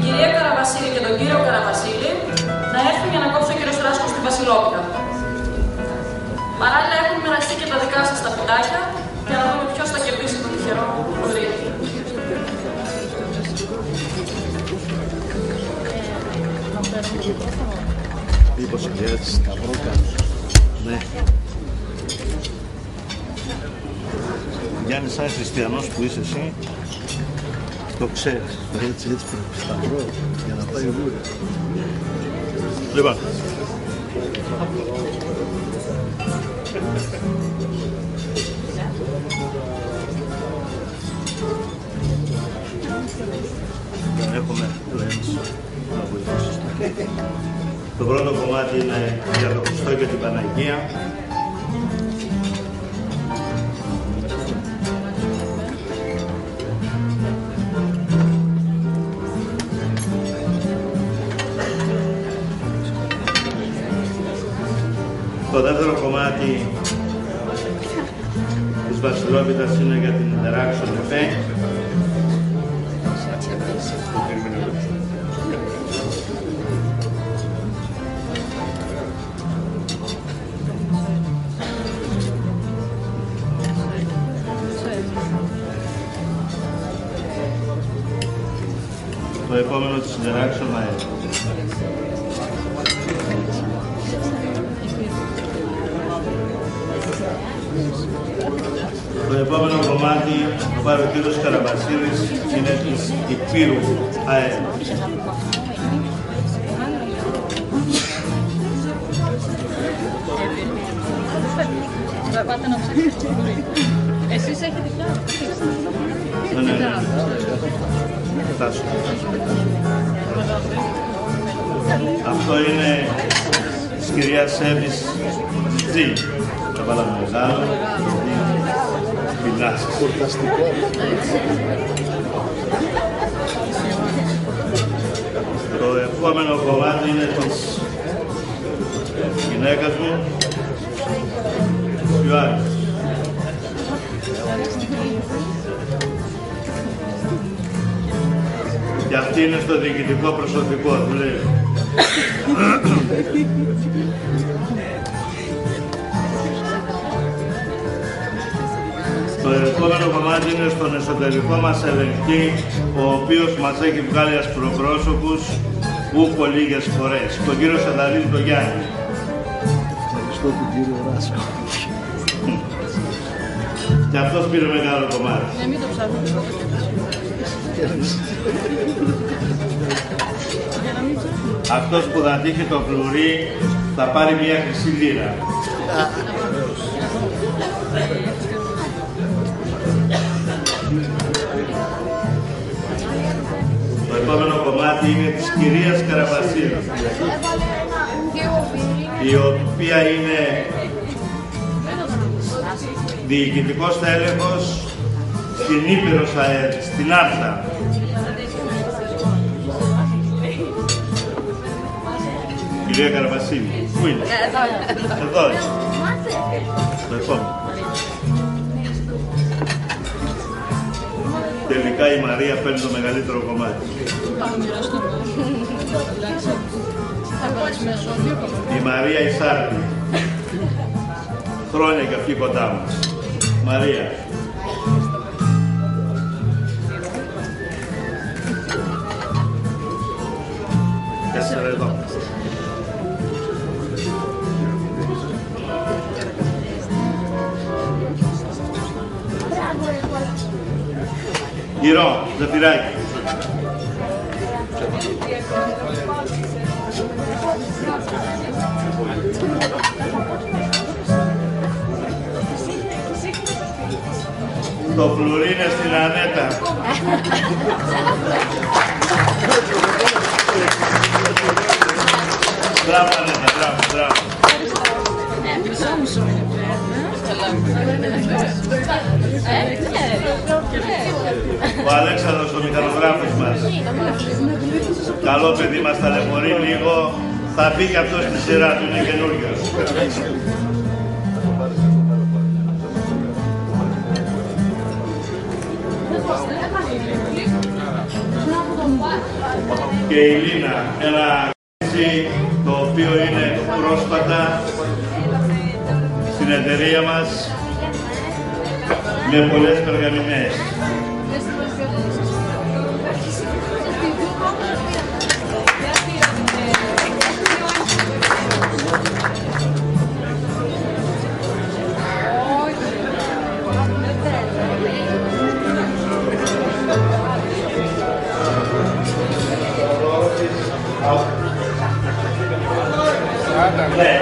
κυρία Καραβασίλη και τον κύριο Καραβασίλη να έρθουν για να κόψει ο κύριος Ράσκος στη Βασιλόπιτα. Παράλληλα έχουν μοιραστεί και τα δικά σας τα πιτάκια για να δούμε ποιος θα κερδίσει τον τυχερό Κοντρίτη. Μήπως χρειάζεται σταυρό κάτω. Ναι. Γιάννη, σαν χριστιανός που είσαι εσύ, το ξέρεις. Έτσι πρέπει σταυρό για να πάει ο Λούρια. Λοιπόν. Έχουμε να βοηθήσεις. Το πρώτο κομμάτι είναι για το Χριστό και την Παναγία. Το δεύτερο κομμάτι της Βασιλόπιτας είναι για την Interaction Effect. Το επόμενο της Interaction Effect. Το επόμενο κομμάτι που πάρει ο κύριος Καραβασίλης είναι της Υπήρου ΑΕ. Πάτε να ψάξετε. Εσείς έχετε πια. Ναι. Φτάσω. Αυτό είναι της κυρίας Εύης Τζι. Θα βάλαμε μεγάλο. Πεινάς. Χορταστικό. Το επόμενο κομμάτι είναι της γυναίκας μου, Ιωάννης. Και αυτή είναι στο διοικητικό προσωπικό, του λέει. Το επόμενο κομμάτι είναι στον εσωτερικό μας ελεγχτή, ο οποίος μας έχει βγάλει ασπροπρόσωπους ούκο λίγες φορές. Τον κύριο Σανταλίδη, τον Γιάννη. Ευχαριστώ τον κύριο Ράσκο. Και αυτός πήρε μεγάλο κομμάτι. Ναι, μην το ψάχνουμε. Αυτός που θα τύχει το φλουρί θα πάρει μια χρυσή λίρα. Το επόμενο κομμάτι είναι της κυρίας Καραβασίλη, η οποία είναι διοικητικός τέλεχος στην Ήπειρος ΑΕΛ, στην Άρτα. Κυρία Καραβασίλη, πού είναι? Εδώ είναι. Το επόμενο. Τελικά η Μαρία παίρνει το μεγαλύτερο κομμάτι. Η Μαρία Ισάρτη. Χρόνια και αυτή κοντά μας. Μαρία. Τέσσερα εδώ. Γυρό, ζεφυράκι. Το φλουρί είναι στην Ανέτα. Μπράβο Ανέτα, μπράβο. Μισό είναι Ο Αλέξανδρος, ο μηχανογράφος μας. Καλό παιδί μας, ταλαιπωρεί λίγο. Θα μπει και αυτός στη σειρά του, είναι καινούριος. και η Λίνα, ένα κορίτσι το οποίο είναι πρόσφατα στην εταιρεία μας με πολλές περγαμηνές. Ναι,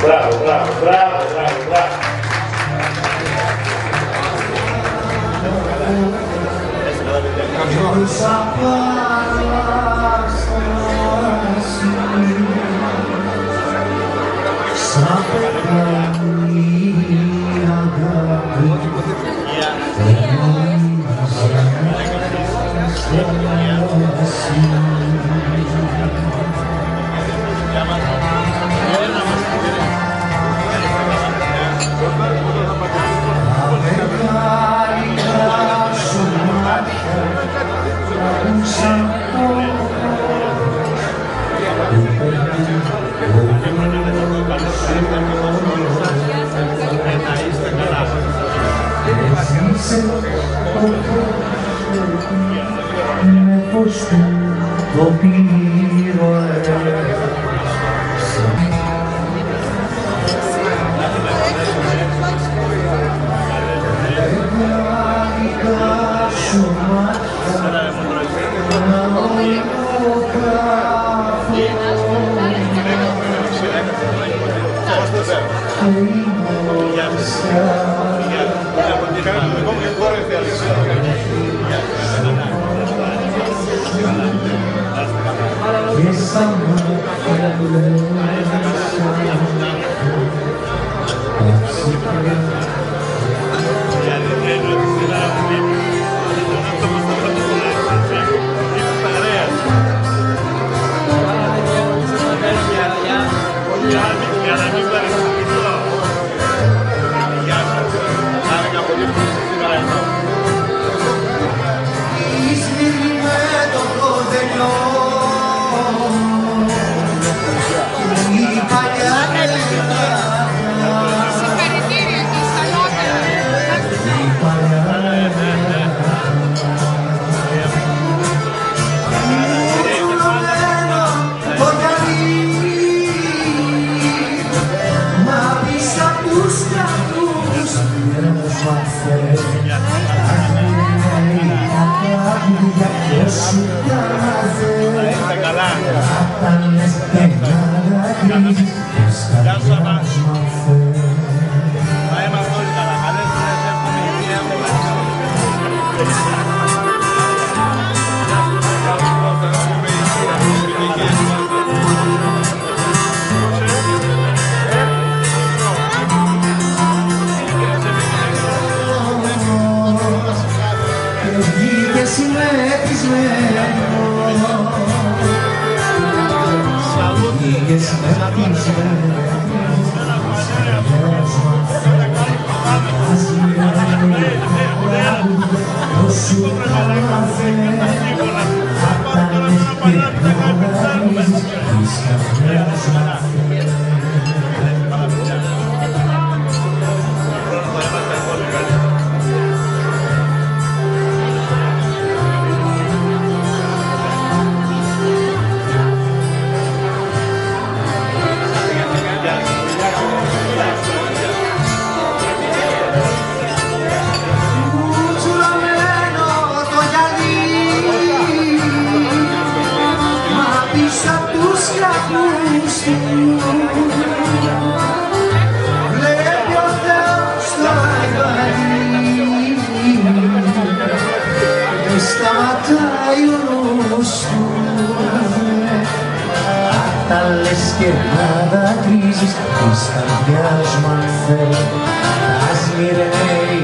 μπράβο, μπράβο, μπράβο, μπράβο, μπράβο. Το πήρω σταματάει ο νους του. Τα λες και να δακρύζεις της καρδιάς μου αν θέλει, ας μοιραίει